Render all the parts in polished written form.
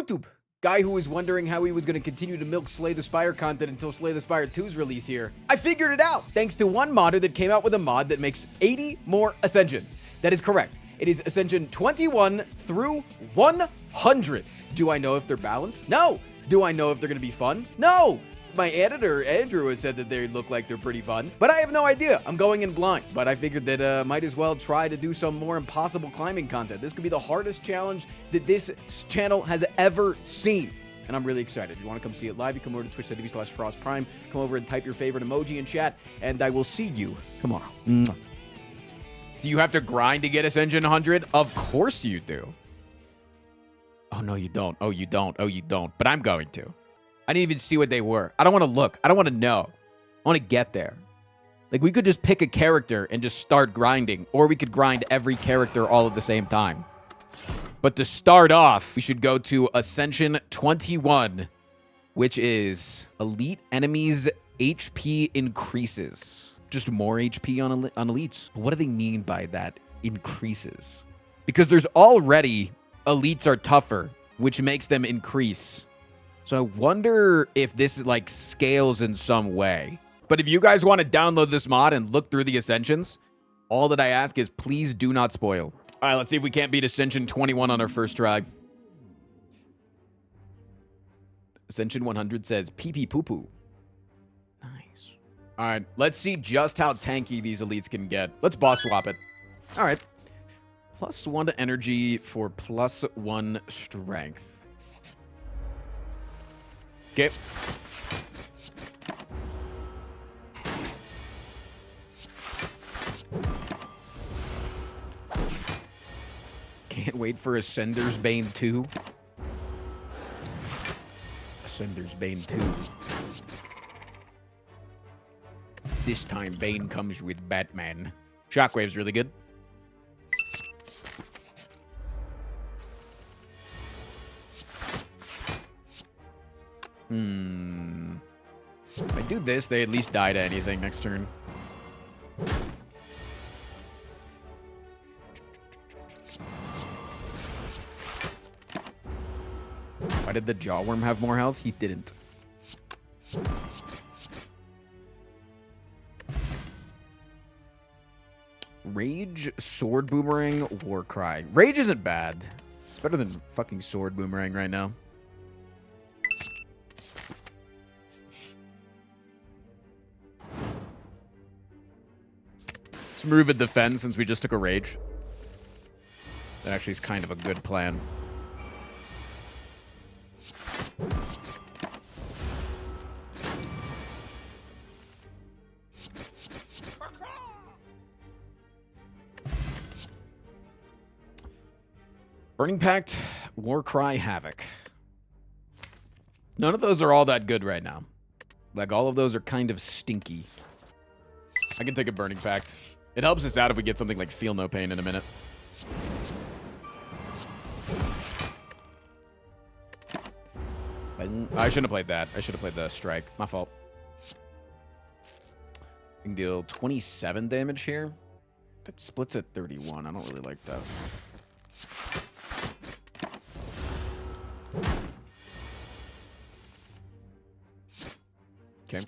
YouTube. Guy who was wondering how he was going to continue to milk Slay the Spire content until Slay the Spire 2's release here. I figured it out, thanks to one modder that came out with a mod that makes 80 more Ascensions. That is correct. It is Ascension 21 through 100. Do I know if they're balanced? No. Do I know if they're going to be fun? No. My editor, Andrew, has said that they look like they're pretty fun, but I have no idea. I'm going in blind, but I figured that might as well try to do some more impossible climbing content. This could be the hardest challenge that this channel has ever seen, and I'm really excited. If you want to come see it live, you come over to twitch.tv/frostprime, come over and type your favorite emoji in chat, and I will see you tomorrow. Mwah. Do you have to grind to get Ascension 100? Of course you do. Oh, no, you don't. Oh, you don't. Oh, you don't. But I'm going to. I didn't even see what they were. I don't want to look. I don't want to know. I want to get there. Like, we could just pick a character and just start grinding, or we could grind every character all at the same time. But to start off, we should go to Ascension 21, which is Elite Enemies HP increases. Just more HP on elites. What do they mean by that, increases? Because there's already elites are tougher, which makes them increase. So I wonder if this is like scales in some way. But if you guys want to download this mod and look through the Ascensions, all that I ask is please do not spoil. All right, let's see if we can't beat Ascension 21 on our first try. Ascension 100 says pee-pee poo-poo. Nice. All right, let's see just how tanky these elites can get. Let's boss swap it. All right. +1 to energy for +1 strength. Okay. Can't wait for Ascender's Bane 2. Ascender's Bane 2. This time Bane comes with Batman. Shockwave's really good. If I do this, they at least die to anything next turn. Why did the Jawworm have more health? He didn't. Rage, Sword Boomerang, Warcry. Rage isn't bad. It's better than fucking Sword Boomerang right now. Let's move a defense since we just took a rage. That actually is kind of a good plan. Burning Pact, Warcry, Havoc. None of those are all that good right now. Like, all of those are kind of stinky. I can take a Burning Pact. It helps us out if we get something like Feel No Pain in a minute. I shouldn't have played that. I should have played the Strike. My fault. We can deal 27 damage here. That splits at 31. I don't really like that. Okay.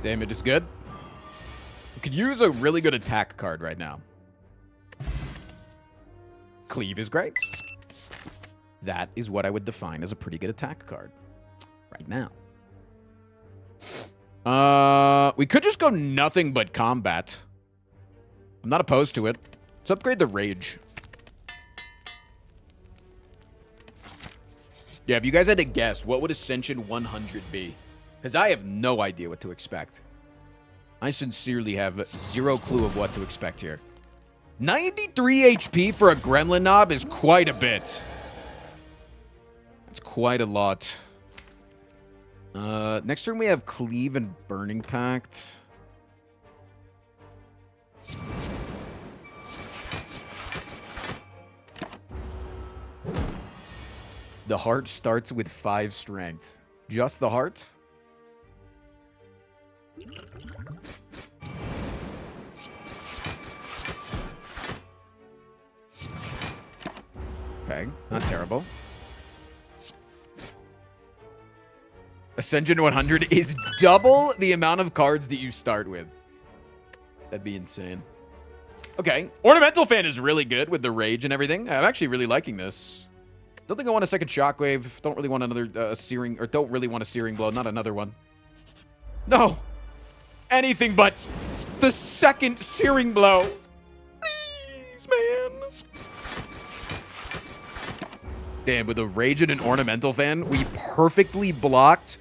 Damage is good. We could use a really good attack card right now. Cleave is great. That is what I would define as a pretty good attack card right now. We could just go nothing but combat. I'm not opposed to it. Let's upgrade the rage. Yeah, if you guys had to guess, what would Ascension 100 be? Because I have no idea what to expect. I sincerely have zero clue of what to expect here. 93 HP for a Gremlin Nob is quite a bit. That's quite a lot. Next turn we have Cleave and Burning Pact. The heart starts with 5 strength. Just the heart? Okay, not terrible. Ascension 100 is double the amount of cards that you start with. That'd be insane. Okay, Ornamental Fan is really good with the rage and everything. I'm actually really liking this. Don't think I want a second Shockwave. Don't really want another Searing, or don't really want a Searing Blow. Not another one. No! Anything but the second Searing Blow. Please, man. Damn, with a Rage and an Ornamental Fan, we perfectly blocked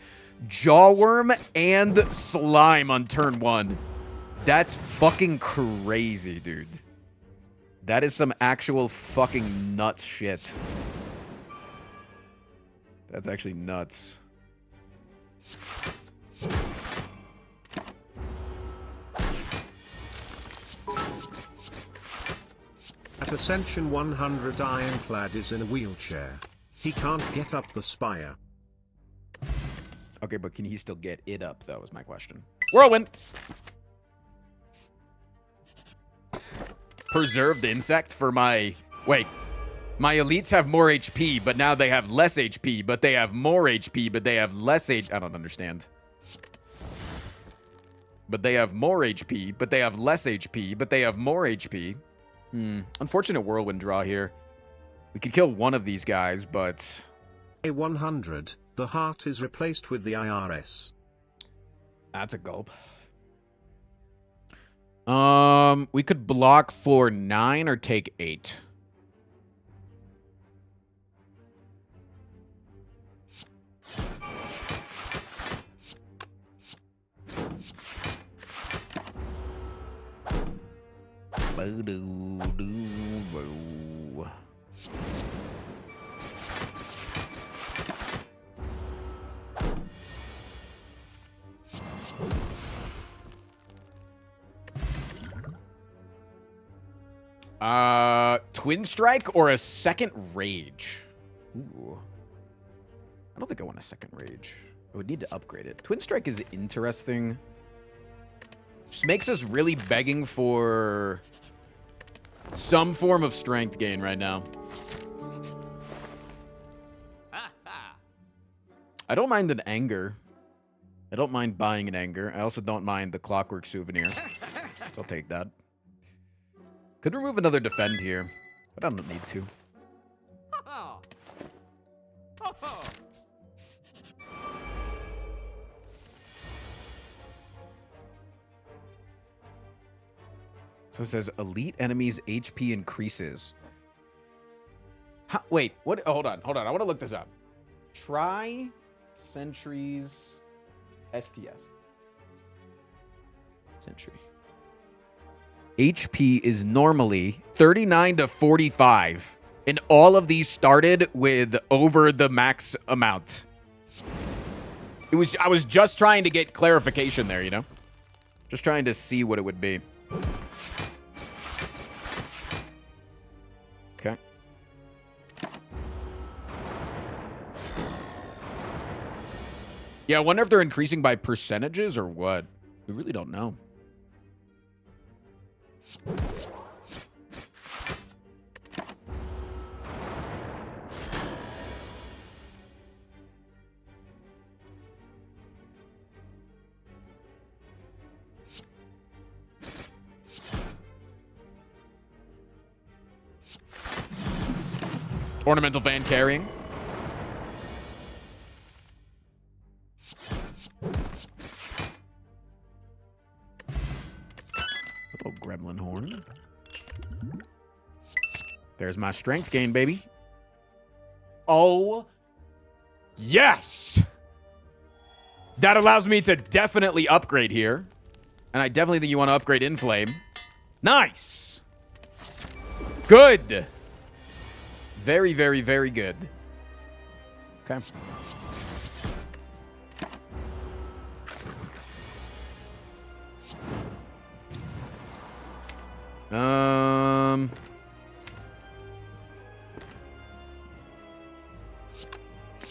Jawworm and Slime on turn 1. That's fucking crazy, dude. That is some actual fucking nuts shit. That's actually nuts. At Ascension 100, Ironclad is in a wheelchair. He can't get up the spire. Okay, but can he still get it up, though, is my question. Whirlwind! Preserved Insect for my... Wait. My elites have more HP, but now they have less HP, but they have more HP, but they have less HP. I don't understand. But they have more HP, but they have less HP, but they have more HP. Unfortunate Whirlwind draw here. We could kill one of these guys, but... A100, the heart is replaced with the IRS. That's a gulp. We could block for 9 or take 8. Boo-doo-doo-boo. Twin Strike or a second Rage? Ooh. I don't think I want a second Rage. I would need to upgrade it. Twin Strike is interesting. Just makes us really begging for some form of strength gain right now. I don't mind an Anger. I don't mind buying an Anger. I also don't mind the Clockwork Souvenir. So I'll take that. Could remove another Defend here, but I don't need to. So it says elite enemies HP increases. Wait, what? Oh, hold on. I want to look this up. Try Sentry's STS. Sentry. HP is normally 39 to 45. And all of these started with over the max amount. I was just trying to get clarification there, you know? Just trying to see what it would be. Okay. Yeah, I wonder if they're increasing by percentages or what. We really don't know. Ornamental Fan carrying. Oh, Gremlin Horn. There's my strength gain, baby. Oh, yes! That allows me to definitely upgrade here. And I definitely think you want to upgrade Inflame. Nice! Good! Very, very, very good. Okay.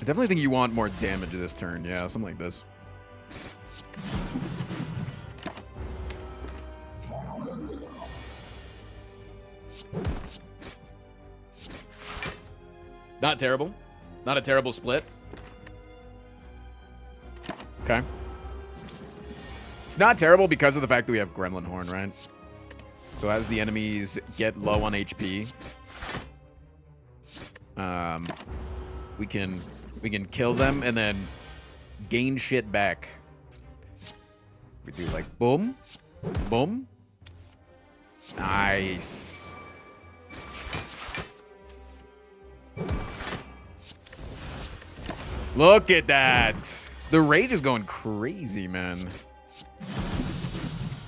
I definitely think you want more damage this turn. Yeah, something like this. Not terrible. Not a terrible split. Okay. It's not terrible because of the fact that we have Gremlin Horn, right? So as the enemies get low on HP, we can kill them and then gain shit back. We do like boom, boom. Nice. Look at that. The rage is going crazy, man.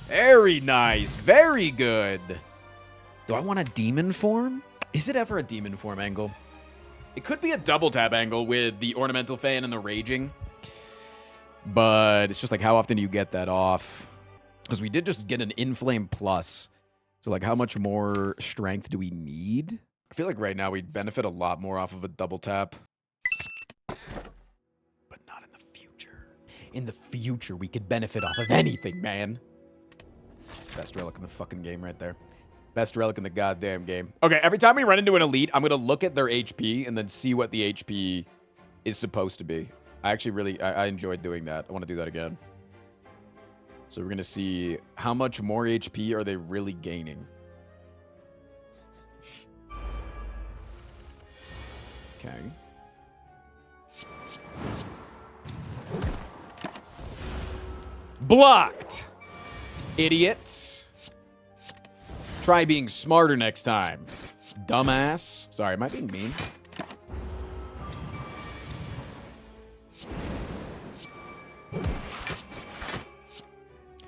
Very nice. Very good. Do I want a demon form? Is it ever a demon form angle? It could be a double tap angle with the ornamental fan and the raging. But it's just like, how often do you get that off? Because we did just get an inflame plus. So like, how much more strength do we need? I feel like right now we'd benefit a lot more off of a double tap. But not in the future. In the future, we could benefit off of anything, man. Best relic in the fucking game right there. Best relic in the goddamn game. Okay, every time we run into an elite, I'm going to look at their HP and then see what the HP is supposed to be. I actually really, I enjoyed doing that. I want to do that again. So we're going to see how much more HP are they really gaining. Okay. Blocked. Idiots. Try being smarter next time. Dumbass. Sorry, am I being mean?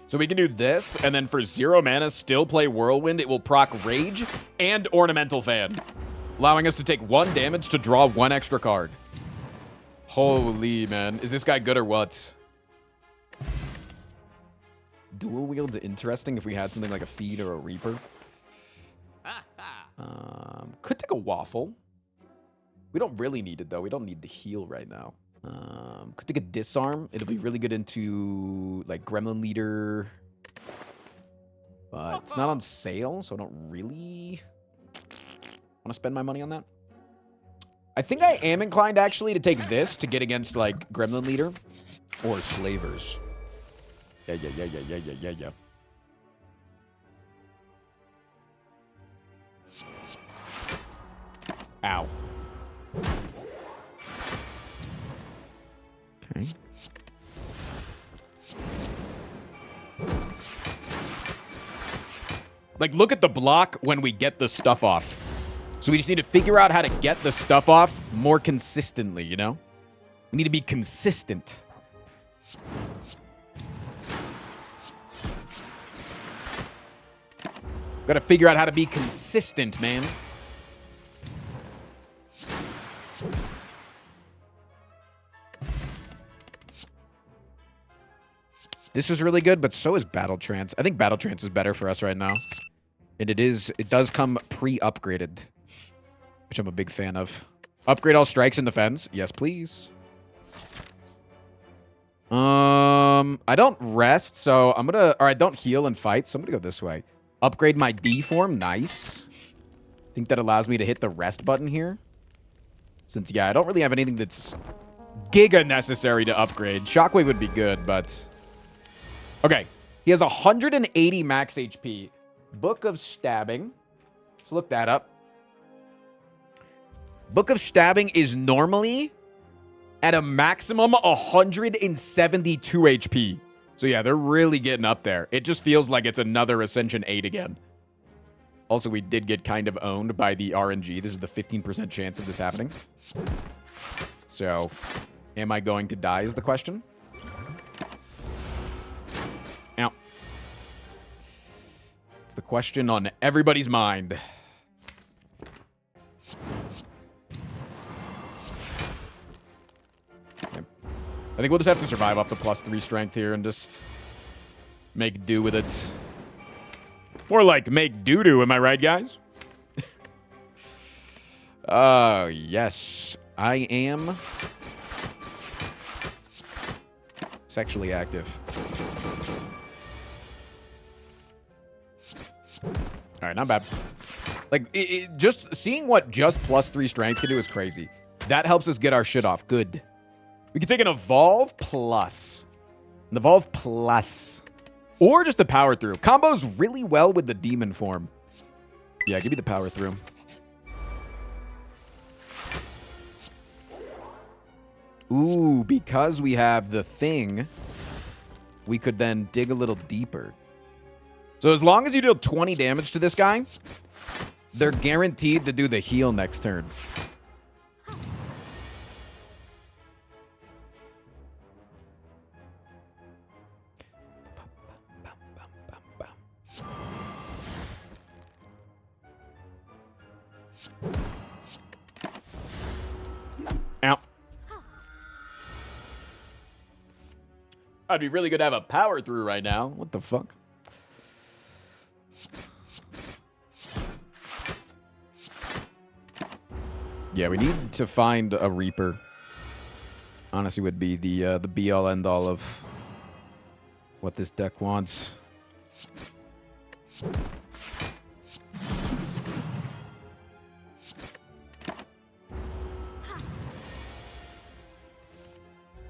So we can do this, and then for 0 mana, still play Whirlwind. It will proc Rage and Ornamental Fan, allowing us to take 1 damage to draw 1 extra card. Holy, man. Is this guy good or what? Dual wield's interesting if we had something like a Feed or a Reaper. Could take a Waffle. We don't really need it, though. We don't need the heal right now. Could take a Disarm. It'll be really good into, like, Gremlin Leader. But it's not on sale, so I don't really want to spend my money on that. I think I am inclined, actually, to take this to get against, like, Gremlin Leader or Slavers. Yeah. Ow. Okay. Like, look at the block when we get the stuff off. So we just need to figure out how to get the stuff off more consistently, you know? We need to be consistent. Gotta figure out how to be consistent, man. This is really good, but so is Battle Trance. I think Battle Trance is better for us right now. And it does come pre-upgraded, which I'm a big fan of. Upgrade all strikes and defense. Yes, please. I don't rest, so I'm gonna... Or I don't heal and fight, so I'm gonna go this way. Upgrade my D form. Nice. I think that allows me to hit the rest button here. Since, yeah, I don't really have anything that's giga necessary to upgrade. Shockwave would be good, but... Okay. He has 180 max HP. Book of Stabbing. Let's look that up. Book of Stabbing is normally at a maximum 172 HP. So yeah, they're really getting up there. It just feels like it's another Ascension 8 again. Also, we did get kind of owned by the RNG. This is the 15% chance of this happening. So, am I going to die is the question. Ow. It's the question on everybody's mind. I think we'll just have to survive off the +3 strength here and just make do with it. More like make doo-doo, am I right, guys? Yes. I am Sexually active. All right, not bad. Like, just seeing what just +3 strength can do is crazy. That helps us get our shit off. Good. We can take an Evolve Plus. An Evolve Plus. Or just a Power Through. Combos really well with the Demon form. Yeah, give me the Power Through. Ooh, because we have the thing, we could then dig a little deeper. So as long as you deal 20 damage to this guy, they're guaranteed to do the heal next turn. Ow. I'd be really good to have a Power Through right now. What the fuck? Yeah, we need to find a Reaper. Honestly, would be the be-all, end-all of what this deck wants.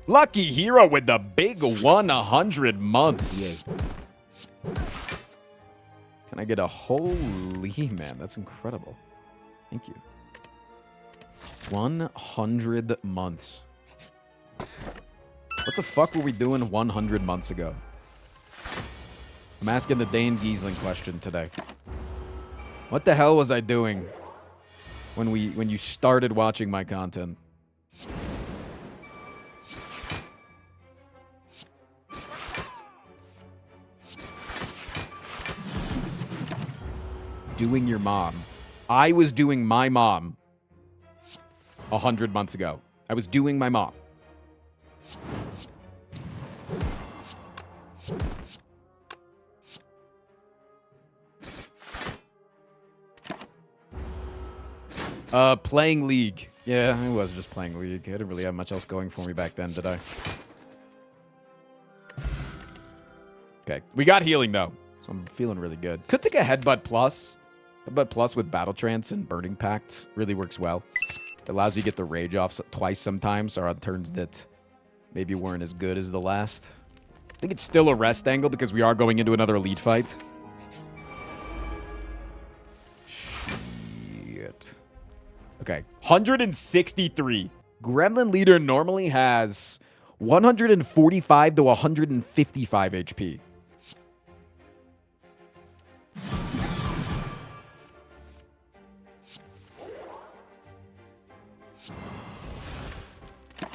Lucky Hero with the big 100 months. Yeah. Can I get a holy man? That's incredible. Thank you. 100 months. What the fuck were we doing 100 months ago? I'm asking the Dane Giesling question today. What the hell was I doing when you started watching my content? Doing your mom. I was doing my mom 100 months ago. I was doing my mom. Playing League. Yeah, I was just playing League. I didn't really have much else going for me back then, did I? Okay, we got healing though, so I'm feeling really good. Could take a Headbutt Plus. Headbutt Plus with Battle Trance and Burning Pact really works well. It allows you to get the rage off twice sometimes, or on turns that maybe weren't as good as the last. I think it's still a rest angle because we are going into another elite fight. Shit. Okay, 163. Gremlin Leader normally has 145 to 155 HP.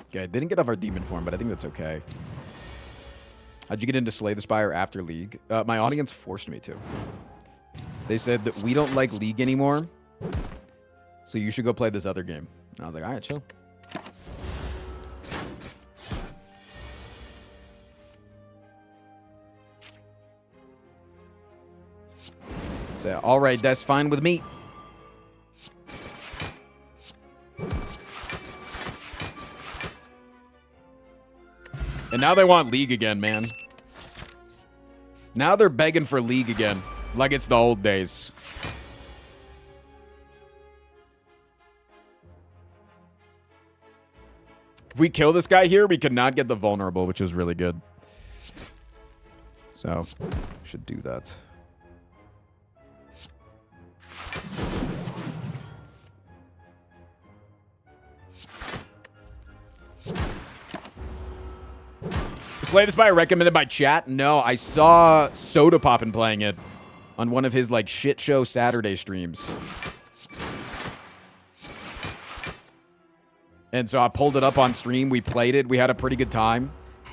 Okay, didn't get off our demon form, but I think that's okay. How'd you get into Slay the Spire after League? My audience forced me to. They said that we don't like League anymore, so you should go play this other game. And I was like, all right, chill. So, all right, that's fine with me. And now they want League again, man. Now they're begging for League again. Like it's the old days. If we kill this guy here, we could not get the vulnerable, which is really good. So, should do that. Slay the Spire recommended by chat? No, I saw Soda Poppin' playing it on one of his like shit show Saturday streams. And so I pulled it up on stream. We played it. We had a pretty good time.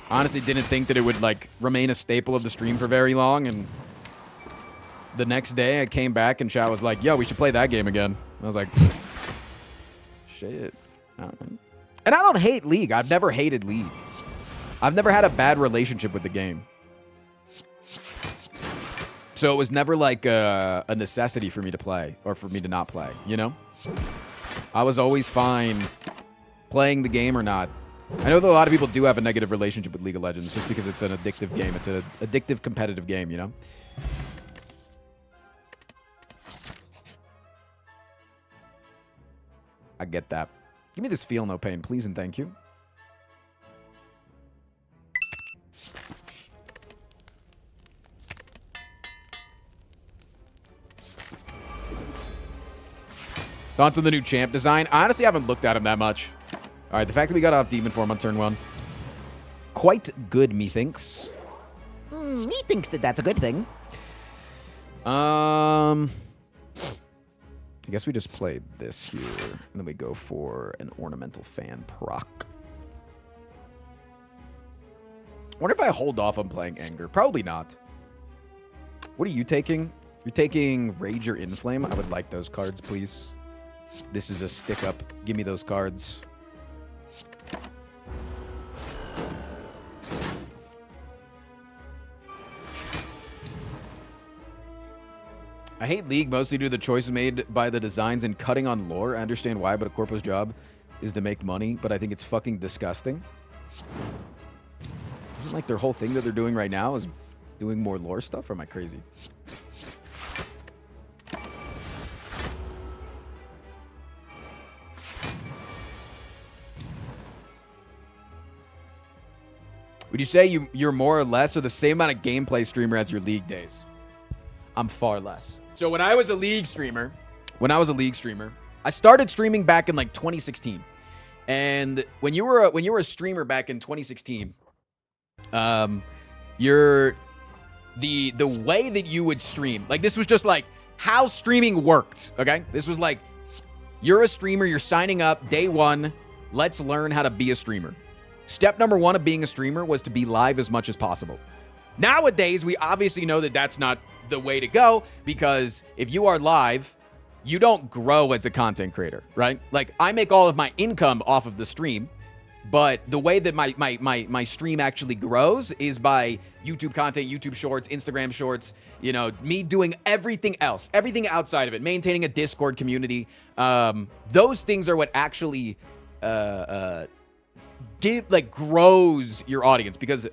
Honestly, didn't think that it would like remain a staple of the stream for very long. And the next day I came back and chat was like, yo, we should play that game again. I was like, shit. And I don't hate League. I've never hated League. I've never had a bad relationship with the game. So it was never like a necessity for me to play or for me to not play, you know? I was always fine playing the game or not. I know that a lot of people do have a negative relationship with League of Legends just because it's an addictive game. It's an addictive, competitive game, you know? I get that. Give me this feel no pain, please and thank you. Thoughts on the new champ design? I honestly haven't looked at him that much. All right, the fact that we got off Demon Form on turn 1. Quite good, methinks. Methinks that that's a good thing. I guess we just played this here, and then we go for an Ornamental Fan proc. I wonder if I hold off on playing Anger. Probably not. What are you taking? You're taking Rage or Inflame? I would like those cards, please. This is a stick up. Give me those cards. I hate League mostly due to the choices made by the designs and cutting on lore. I understand why, but a corpo's job is to make money, but I think it's fucking disgusting. Isn't like their whole thing that they're doing right now is doing more lore stuff, or am I crazy? Would you say you're more or less or the same amount of gameplay streamer as your League days? I'm far less. So when I was a League streamer, I started streaming back in like 2016. And when you were a streamer back in 2016, you're the way that you would stream, like this was just like how streaming worked, okay? This was like, you're a streamer, you're signing up day 1, let's learn how to be a streamer. Step number 1 of being a streamer was to be live as much as possible. Nowadays, we obviously know that that's not the way to go, because if you are live, you don't grow as a content creator, right? Like, I make all of my income off of the stream, but the way that my stream actually grows is by YouTube content, YouTube shorts, Instagram shorts, you know, me doing everything else, everything outside of it, maintaining a Discord community. Those things are what actually grows your audience, because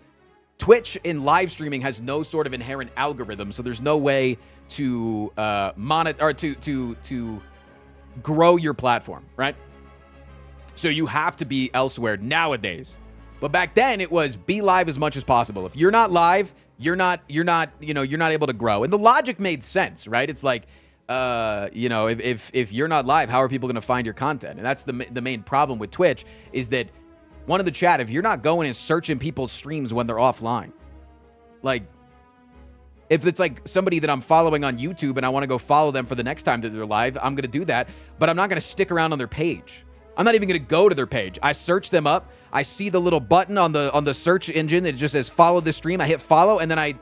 Twitch in live streaming has no sort of inherent algorithm, so there's no way to monitor or to grow your platform, right? So you have to be elsewhere nowadays. But back then it was be live as much as possible. If you're not live, you're not able to grow. And the logic made sense, right? It's like if you're not live, how are people going to find your content? And that's the main problem with Twitch, is that one in the chat, if you're not going and searching people's streams when they're offline, like if it's like somebody that I'm following on YouTube and I want to go follow them for the next time that they're live, I'm going to do that, but I'm not going to stick around on their page. I'm not even going to go to their page. I search them up. I see the little button on the search engine that just says follow this stream. I hit follow, and then I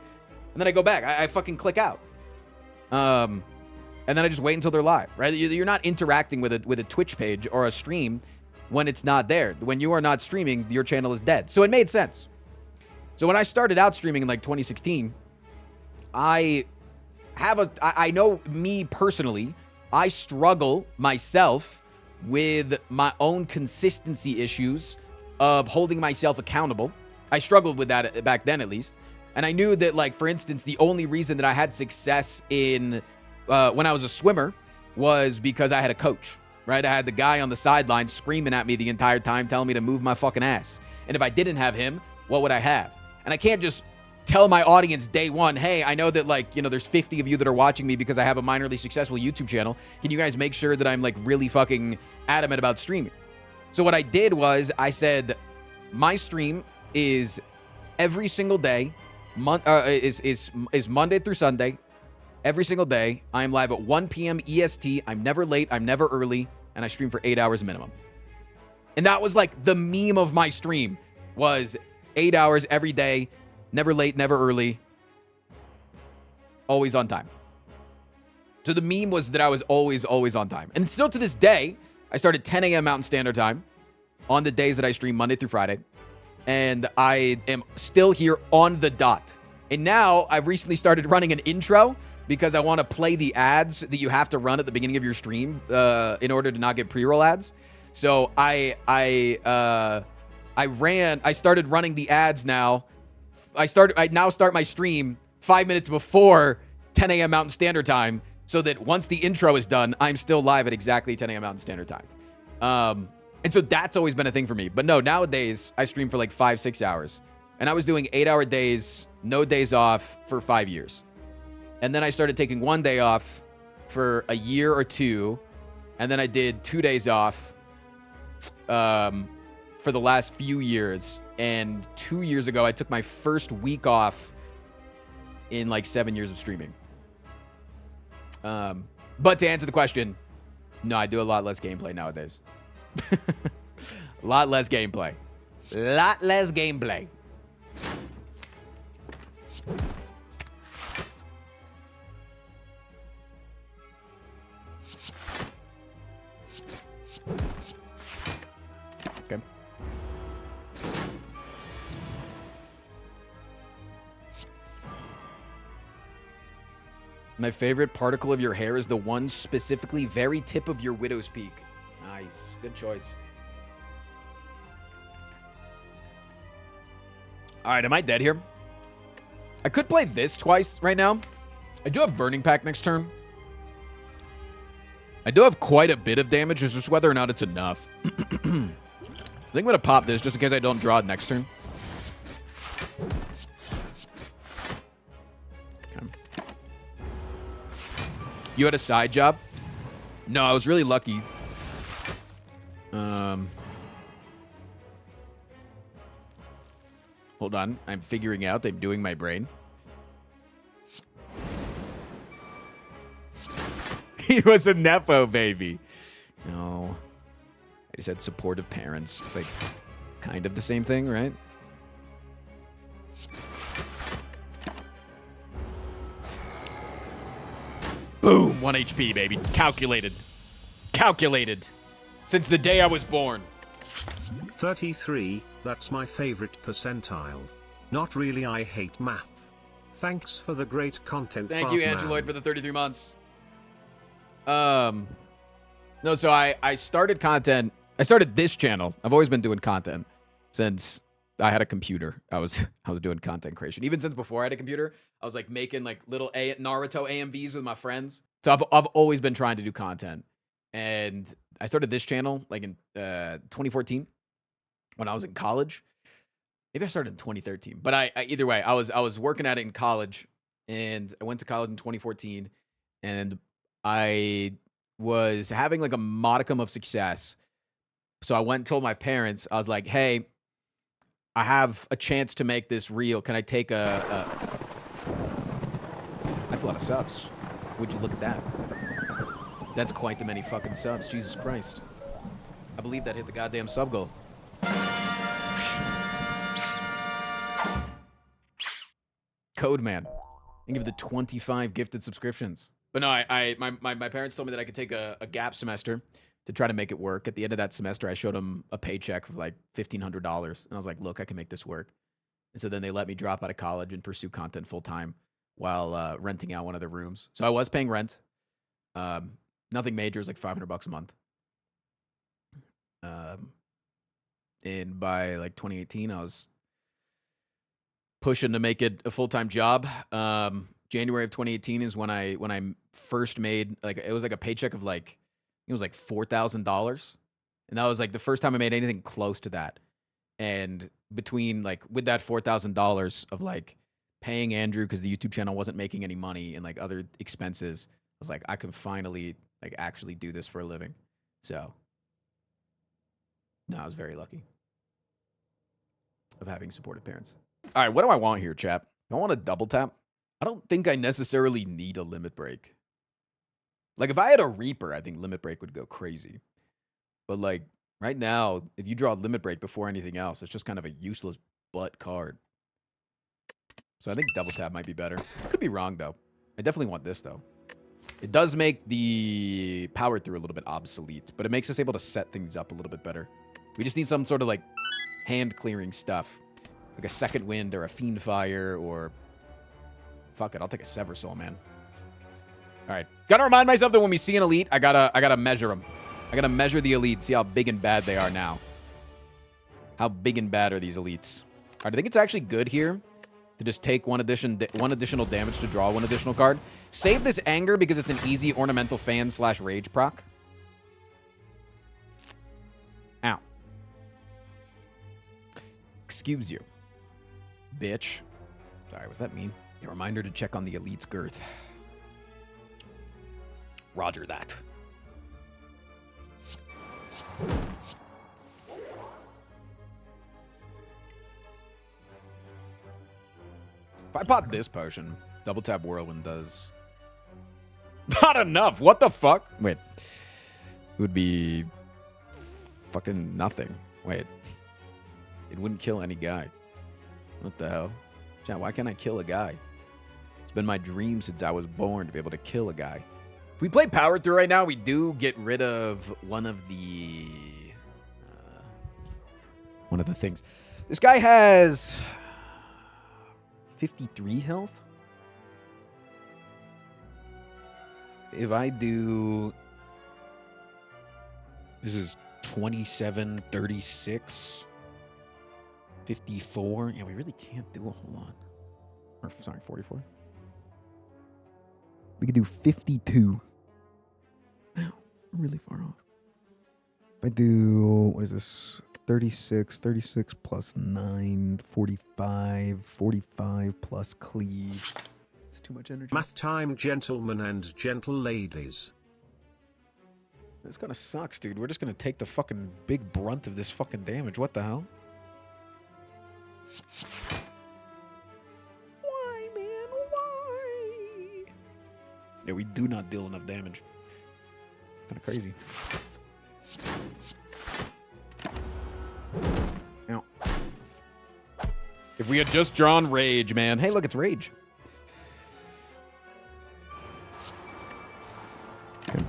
go back. I fucking click out. And then I just wait until they're live, right? You're not interacting with a Twitch page or a stream when it's not there. When you are not streaming, your channel is dead. So it made sense. So when I started out streaming in like 2016, I know me personally, I struggle myself with my own consistency issues of holding myself accountable. I struggled with that back then, at least. And I knew that, like, for instance, the only reason that I had success in when I was a swimmer was because I had a coach. Right? I had the guy on the sideline screaming at me the entire time, telling me to move my fucking ass. And if I didn't have him, what would I have? And I can't just tell my audience day 1, hey, I know that, like, you know, there's 50 of you that are watching me because I have a minorly successful YouTube channel. Can you guys make sure that I'm, like, really fucking adamant about streaming? So what I did was I said, my stream is every single day, is Monday through Sunday. Every single day, I am live at 1 p.m. EST. I'm never late. I'm never early. And I stream for 8 hours minimum. And that was like the meme of my stream, was 8 hours every day, never late, never early, always on time. So the meme was that I was always on time. And still to this day, I start at 10 a.m. Mountain Standard Time on the days that I stream Monday through Friday. And I am still here on the dot. And now I've recently started running an intro, because I want to play the ads that you have to run at the beginning of your stream in order to not get pre-roll ads. So I I started running the ads now. I now start my stream 5 minutes before 10 a.m. Mountain Standard Time, so that once the intro is done, I'm still live at exactly 10 a.m. Mountain Standard Time. And so that's always been a thing for me. But no, nowadays, I stream for like 5-6 hours. And I was doing 8-hour days, no days off for 5 years. And then I started taking 1 day off for a year or two. And then I did 2 days off for the last few years. And 2 years ago, I took my first week off in like 7 years of streaming. But to answer the question, no, I do a lot less gameplay nowadays. A lot less gameplay. Lot less gameplay. Okay. My favorite particle of your hair is the one specifically very tip of your widow's peak. Nice. Good choice. All right, am I dead here? I could play this twice right now. I do have Burning Pack next turn. I do have quite a bit of damage. It's just whether or not it's enough. I think I'm going to pop this just in case I don't draw it next turn. Okay. You had a side job? No, I was really lucky. Hold on. I'm figuring out. I'm doing my brain. He was a Nepo baby. No. I just had supportive parents. It's like kind of the same thing, right? Boom. 1 HP, baby. Calculated. Calculated. Since the day I was born. 33, that's my favorite percentile. Not really, I hate math. Thanks for the great content. Thank you, Andrew Lloyd, for the 33 months. No, so I started content. I started this channel. I've always been doing content since I had a computer. I was doing content creation. Even since before I had a computer, I was like making like little Naruto AMVs with my friends. So I've always been trying to do content. And I started this channel like in 2014 when I was in college. Maybe I started in 2013. But I either way, I was working at it in college, and I went to college in 2014, and I was having like a modicum of success. So I went and told my parents, I was like, hey, I have a chance to make this real. Can I take a... That's a lot of subs. Would you look at that? That's quite the many fucking subs. Jesus Christ. I believe that hit the goddamn sub goal. Code Man. And give the 25 gifted subscriptions. But no, my parents told me that I could take a gap semester to try to make it work. At the end of that semester, I showed them a paycheck of like $1,500. And I was like, look, I can make this work. And so then they let me drop out of college and pursue content full time while renting out one of their rooms. So I was paying rent. Nothing major. It was like $500 a month. And by like 2018, I was pushing to make it a full-time job. January of 2018 is when I first made, like, it was like a paycheck of like, it was like $4,000. And that was like the first time I made anything close to that. And between like, with that $4,000 of like paying Andrew because the YouTube channel wasn't making any money and like other expenses, I was like, I can finally like actually do this for a living. So no, I was very lucky of having supportive parents. All right, what do I want here, chap? I want a double tap. I don't think I necessarily need a limit break. Like, if I had a Reaper, I think limit break would go crazy. But, like, right now, if you draw limit break before anything else, it's just kind of a useless butt card. So I think double tap might be better. Could be wrong, though. I definitely want this, though. It does make the power through a little bit obsolete, but it makes us able to set things up a little bit better. We just need some sort of, like, hand-clearing stuff. Like a Second Wind or a Fiend Fire or... Fuck it, I'll take a Sever Soul, man. All right. Gotta remind myself that when we see an elite, I gotta measure them. I gotta measure the elite, see how big and bad they are now. How big and bad are these elites? All right, I think it's actually good here to just take one additional damage to draw one additional card. Save this anger because it's an easy ornamental fan / rage proc. Ow. Excuse you, bitch. Sorry, was that mean? A reminder to check on the elite's girth. Roger that. If I pop this potion, double tap Whirlwind does not enough. What the fuck? Wait. It would be fucking nothing. Wait. It wouldn't kill any guy. What the hell? Chat, why can't I kill a guy? It's been my dream since I was born to be able to kill a guy. If we play Power Through right now, we do get rid of one of the things. This guy has 53 health. If I do... This is 27, 36, 54. Yeah, we really can't do a whole lot. Or, sorry, 44. We could do 52. Wow, we're really far off. If I do, what is this? 36 plus 9, 45, 45 plus cleave. It's too much energy. Math time, gentlemen and gentle ladies. This kind of sucks, dude. We're just going to take the fucking big brunt of this fucking damage. What the hell? Why, man? Why? Yeah, we do not deal enough damage. Kind of crazy. Ow. If we had just drawn Rage, man. Hey, look, it's Rage. Okay.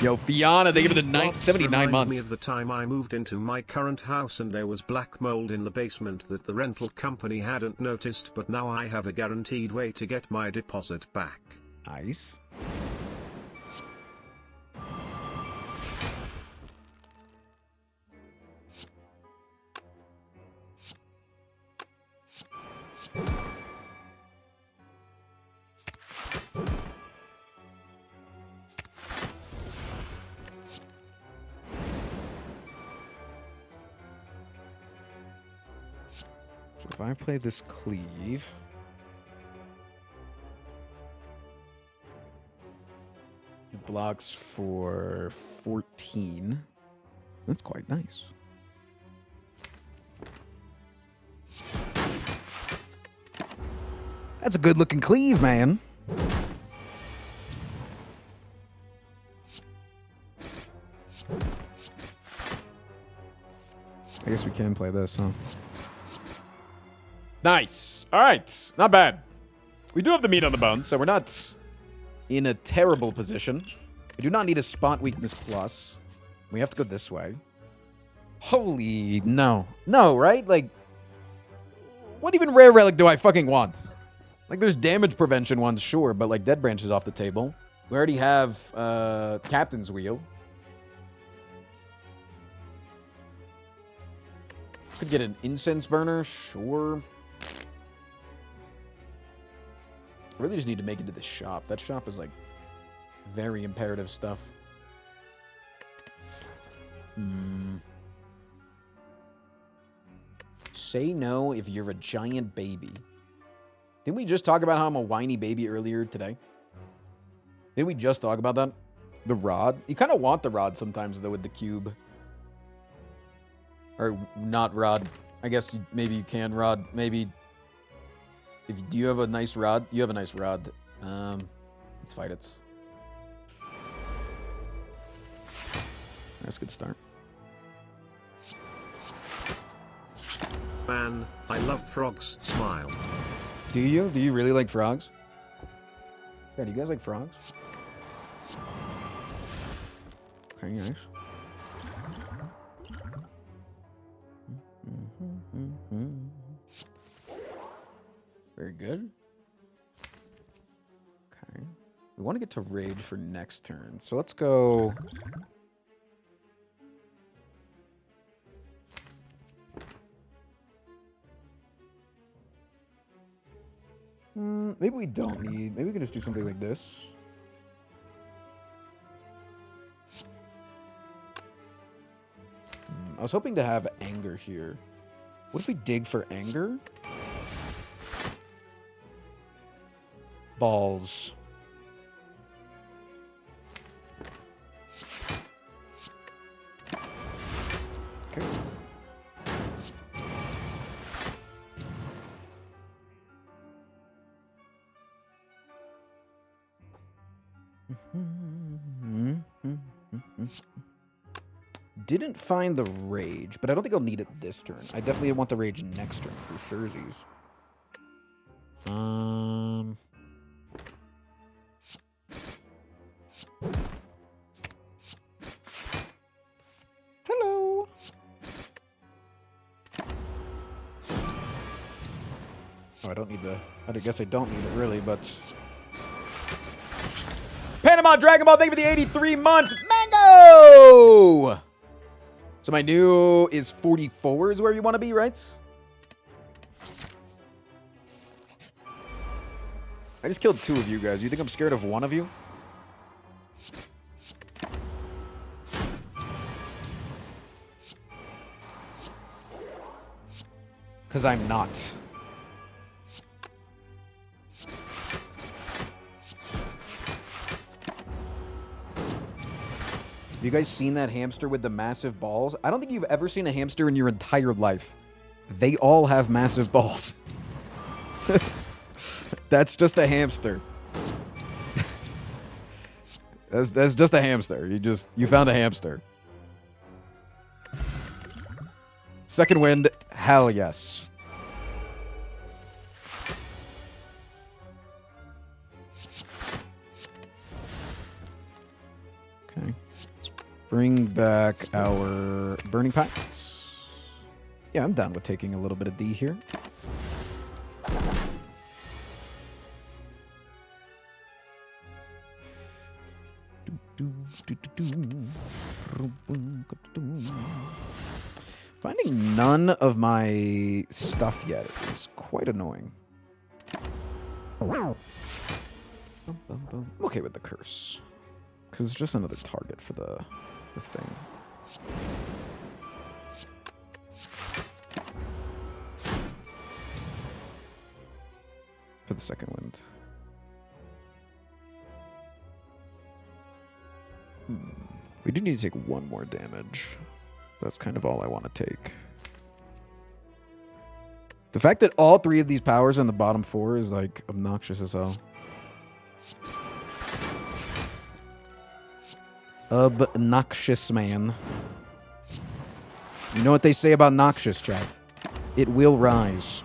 Yo, Fiona, they give it a 79 months. Me of the time I moved into my current house and there was black mold in the basement that the rental company hadn't noticed, but now I have a guaranteed way to get my deposit back. Nice. If I play this cleave, it blocks for 14. That's quite nice. That's a good looking cleave, man. I guess we can play this, huh? Nice. All right. Not bad. We do have the meat on the bone, so we're not in a terrible position. We do not need a spot weakness plus. We have to go this way. Holy no. No, right? Like, what even rare relic do I fucking want? Like, there's damage prevention ones, sure, but like Dead Branch is off the table. We already have Captain's Wheel. Could get an incense burner, sure. I really just need to make it to the shop. That shop is, like, very imperative stuff. Say no if you're a giant baby. Didn't we just talk about how I'm a whiny baby earlier today? Didn't we just talk about that? The rod? You kind of want the rod sometimes, though, with the cube. Or not rod. I guess maybe you can rod. Maybe... Do you have a nice rod? You have a nice rod. Let's fight it. That's a good start. Man, I love frogs' smile. Do you? Do you really like frogs? Yeah, do you guys like frogs? Okay, nice. Very good. Okay. We want to get to Rage for next turn. So let's go... Maybe we don't need... Maybe we can just do something like this. I was hoping to have anger here. What if we dig for anger? Balls. Okay. Didn't find the rage, but I don't think I'll need it this turn. I definitely want the rage next turn for surezies. Hello. Oh, I don't need the... I guess I don't need it really, but... Panama Dragon Ball, thank you for the 83 months. Mango! So my new is 44 is where you want to be, right? I just killed 2 of you guys. You think I'm scared of one of you? Because I'm not. Have you guys seen that hamster with the massive balls? I don't think you've ever seen a hamster in your entire life. They all have massive balls. That's just a hamster. That's just a hamster. You found a hamster. Second wind, hell yes. Okay. Let's bring back our burning packets. Yeah, I'm down with taking a little bit of D here. Finding none of my stuff yet is quite annoying. I'm okay with the curse. Because it's just another target for the thing. For the second wind. We do need to take 1 more damage. That's kind of all I want to take. The fact that all 3 of these powers on the bottom 4 is like obnoxious as hell. Obnoxious, man. You know what they say about noxious, chat? It will rise.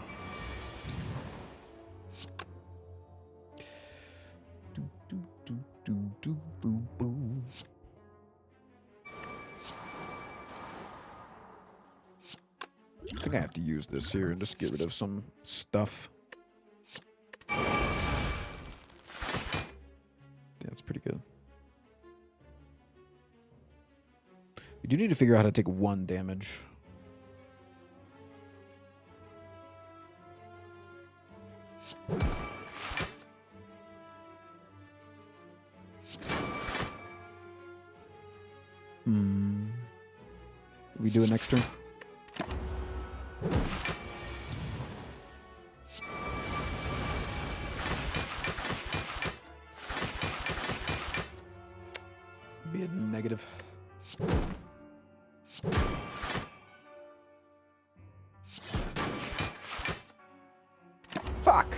I think I have to use this here and just get rid of some stuff. Yeah, it's pretty good. We do need to figure out how to take 1 damage. We do it next turn? Be a negative. Fuck!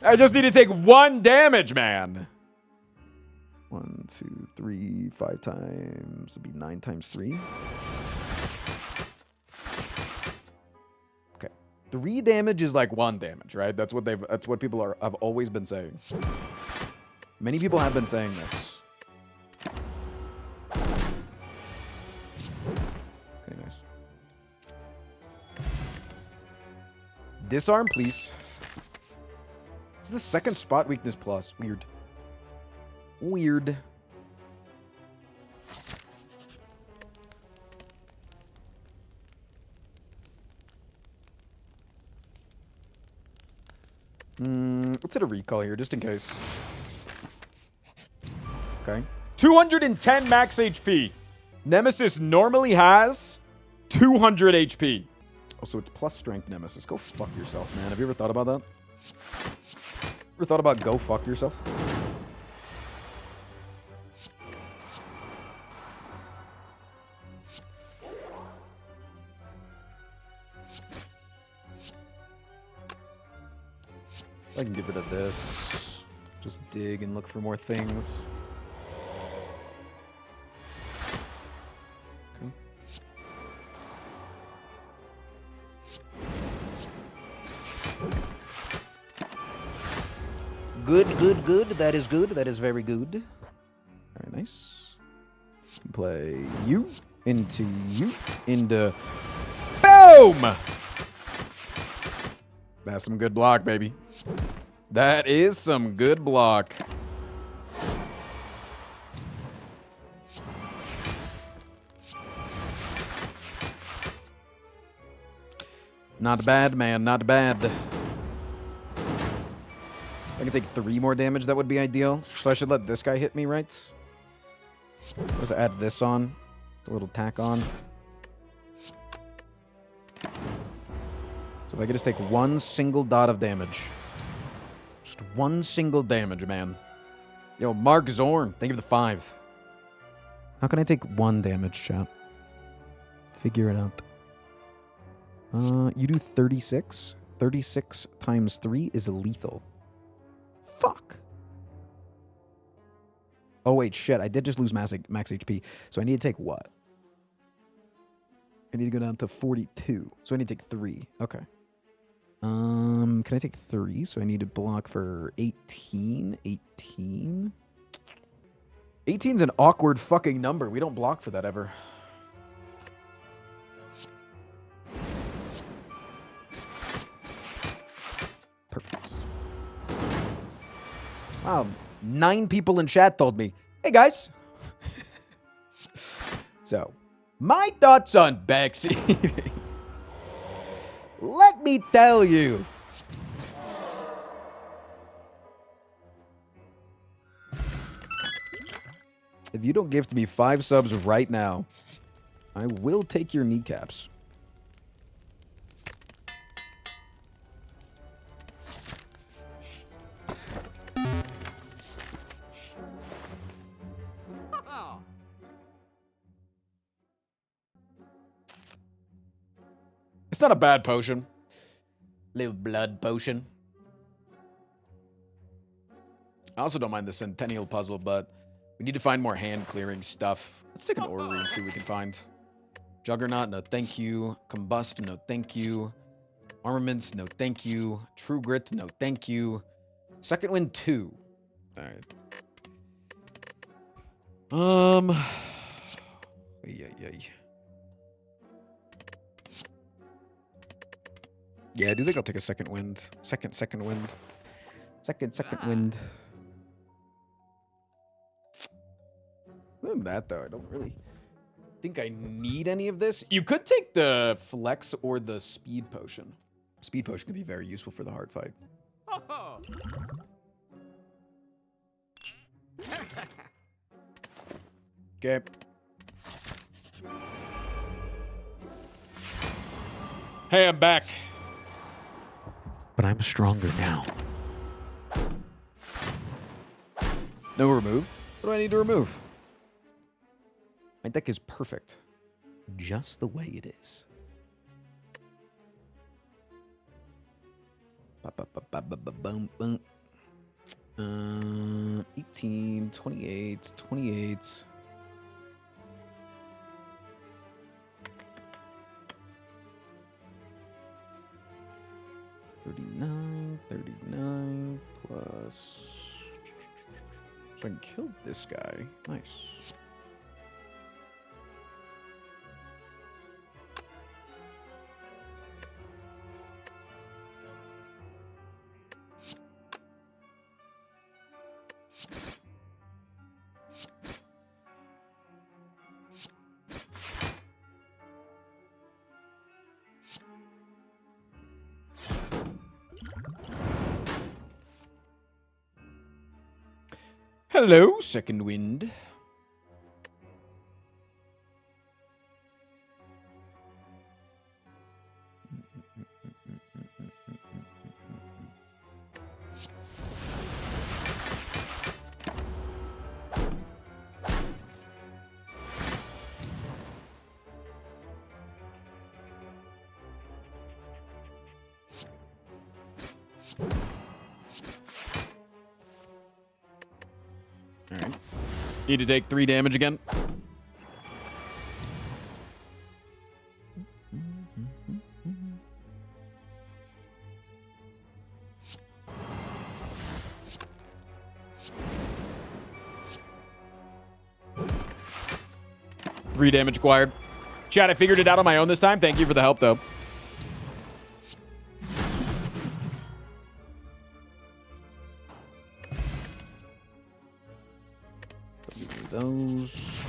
I just need to take 1 damage, man. 1, 2, 3, 5 times. It'd be 9 times 3. Okay. 3 damage is like 1 damage, right? That's what people have always been saying. Many people have been saying this. Okay, nice. Disarm, please. It's the second spot weakness plus. Weird. Weird. Let's hit a recall here, just in case. Okay. 210 max HP. Nemesis normally has 200 HP. Oh, so it's plus strength Nemesis. Go fuck yourself, man. Have you ever thought about that? Ever thought about go fuck yourself? I can get rid of this. Just dig and look for more things. Okay. Good, good, good. That is good. That is very good. Very nice. Play you into boom! That's some good block, baby. That is some good block. Not bad, man. Not bad. If I can take 3 more damage, that would be ideal. So I should let this guy hit me, right? Let's add this on. A little tack on. So if I could just take 1 single dot of damage. Just 1 single damage, man. Yo, Mark Zorn, thank you for the 5. How can I take 1 damage, chat? Figure it out. You do 36. 36 times 3 is lethal. Fuck. Oh, wait, shit. I did just lose max HP. So I need to take what? I need to go down to 42. So I need to take 3. Okay. Can I take 3? So I need to block for 18. 18? 18's an awkward fucking number. We don't block for that ever. Perfect. Wow. 9 people in chat told me, hey guys. So, my thoughts on backseating. Let me tell you. If you don't gift me 5 subs right now, I will take your kneecaps. It's not a bad potion. Little blood potion. I also don't mind the Centennial puzzle, but we need to find more hand-clearing stuff. Let's take an orrery and see what we can find. Juggernaut, no thank you. Combust, no thank you. Armaments, no thank you. True Grit, no thank you. Second Wind 2. Alright. Yeah, I do think I'll take a second wind. Second wind. Second wind. Other than that, though, I don't really think I need any of this. You could take the flex or the speed potion. Speed potion could be very useful for the hard fight. Okay. Hey, I'm back. But I'm stronger now. No remove? What do I need to remove? My deck is perfect. Just the way it is. Boom, boom. 18, 28, 28. 39 plus. So I can kill this guy. Nice. Hello, second wind. All right. Need to take 3 damage again. Three damage acquired. Chat, I figured it out on my own this time. Thank you for the help, though. Those.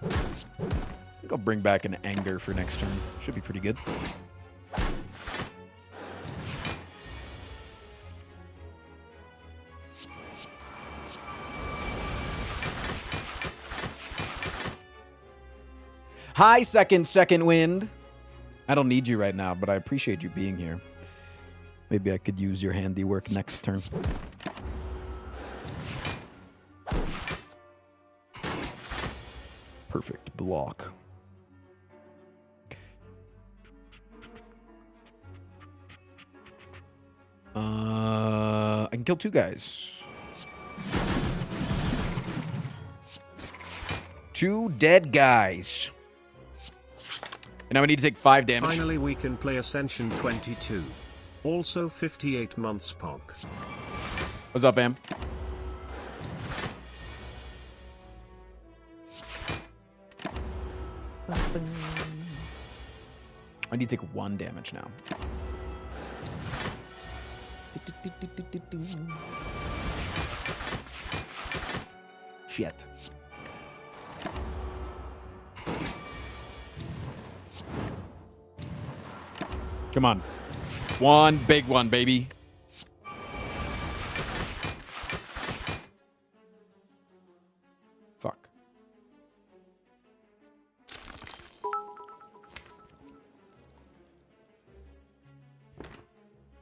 I think I'll bring back an anger for next turn. Should be pretty good. Hi, second wind. I don't need you right now, but I appreciate you being here. Maybe I could use your handiwork next turn. Perfect block. I can kill 2 guys. 2 dead guys. And now we need to take 5 damage. Finally, we can play Ascension 22. Also 58 months POG. What's up, Am? I need to take 1 damage now. Shit. Come on. 1 big one, baby. Fuck.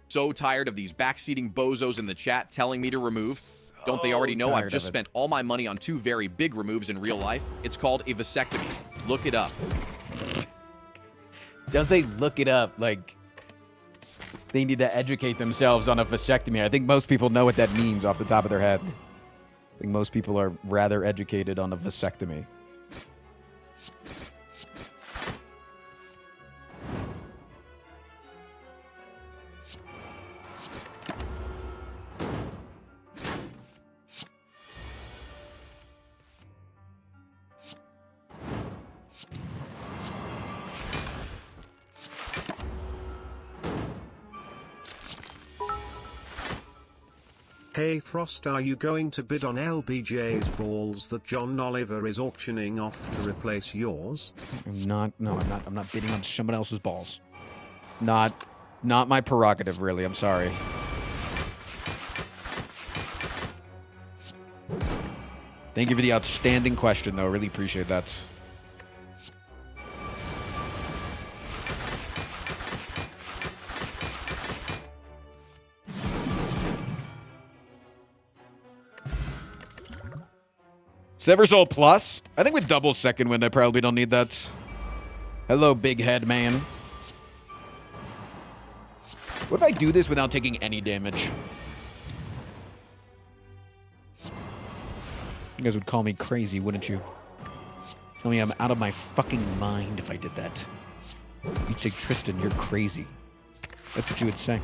So tired of these backseating bozos in the chat telling me to remove. Don't they already know I've just spent all my money on 2 very big removes in real life? It's called a vasectomy. Look it up. Don't say look it up like they need to educate themselves on a vasectomy. I think most people know what that means off the top of their head. I think most people are rather educated on a vasectomy. Hey Frost, are you going to bid on LBJ's balls that John Oliver is auctioning off to replace yours? I'm not bidding on someone else's balls. Not my prerogative, really. I'm sorry. Thank you for the outstanding question, though. Really appreciate that. Seversoul Plus? I think with double second wind, I probably don't need that. Hello, big head man. What if I do this without taking any damage? You guys would call me crazy, wouldn't you? Tell me I'm out of my fucking mind if I did that. You'd say, Tristan, you're crazy. That's what you would say.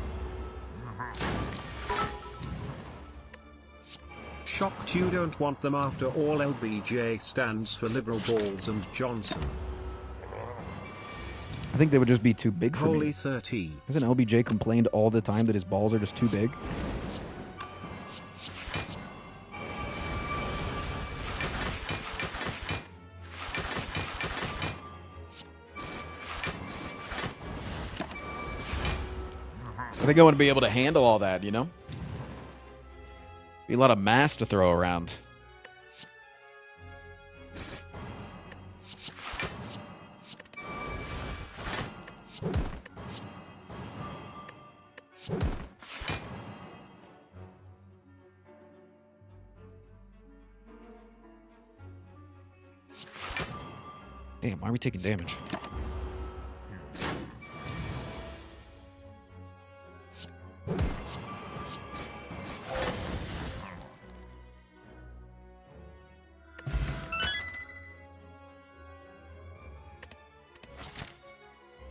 Shocked you don't want them after all. LBJ stands for liberal balls and Johnson. I think they would just be too big for Holy me. 30. Hasn't LBJ complained all the time that his balls are just too big? I think I want to be able to handle all that, you know? Be a lot of mass to throw around. Damn, why are we taking damage?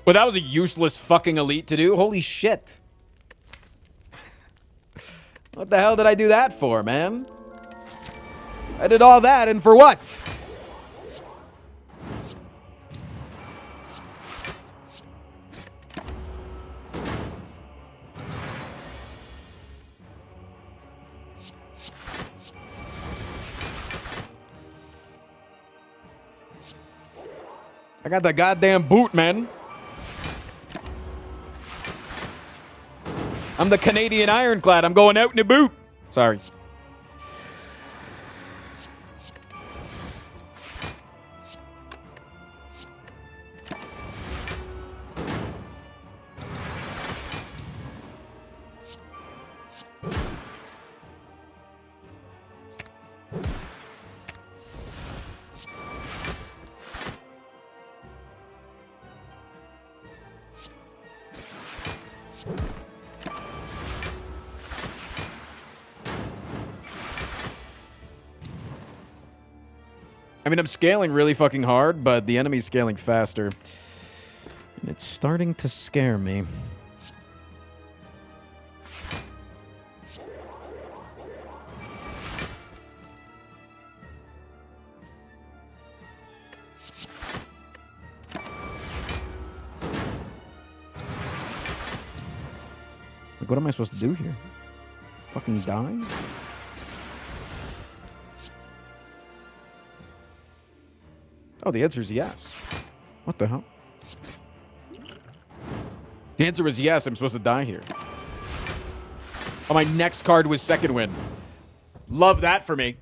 Well, that was a useless fucking elite to do. Holy shit. What the hell did I do that for, man? I did all that, and for what? I got the goddamn boot, man. I'm the Canadian ironclad. I'm going out in a boot. Sorry. I mean, I'm scaling really fucking hard, but the enemy's scaling faster. And it's starting to scare me. Like, what am I supposed to do here? Fucking die? Oh, the answer is yes. What the hell? The answer was yes, I'm supposed to die here. Oh, my next card was second win. Love that for me.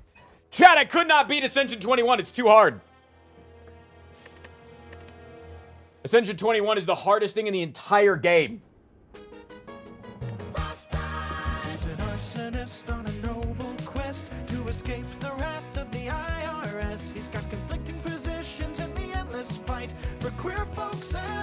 Chat, I could not beat Ascension 21. It's too hard. Ascension 21 is the hardest thing in the entire game. He's an arsonist on a noble quest to escape the wrath of the IRS. He's got conflicting positions in the endless fight for queer folks and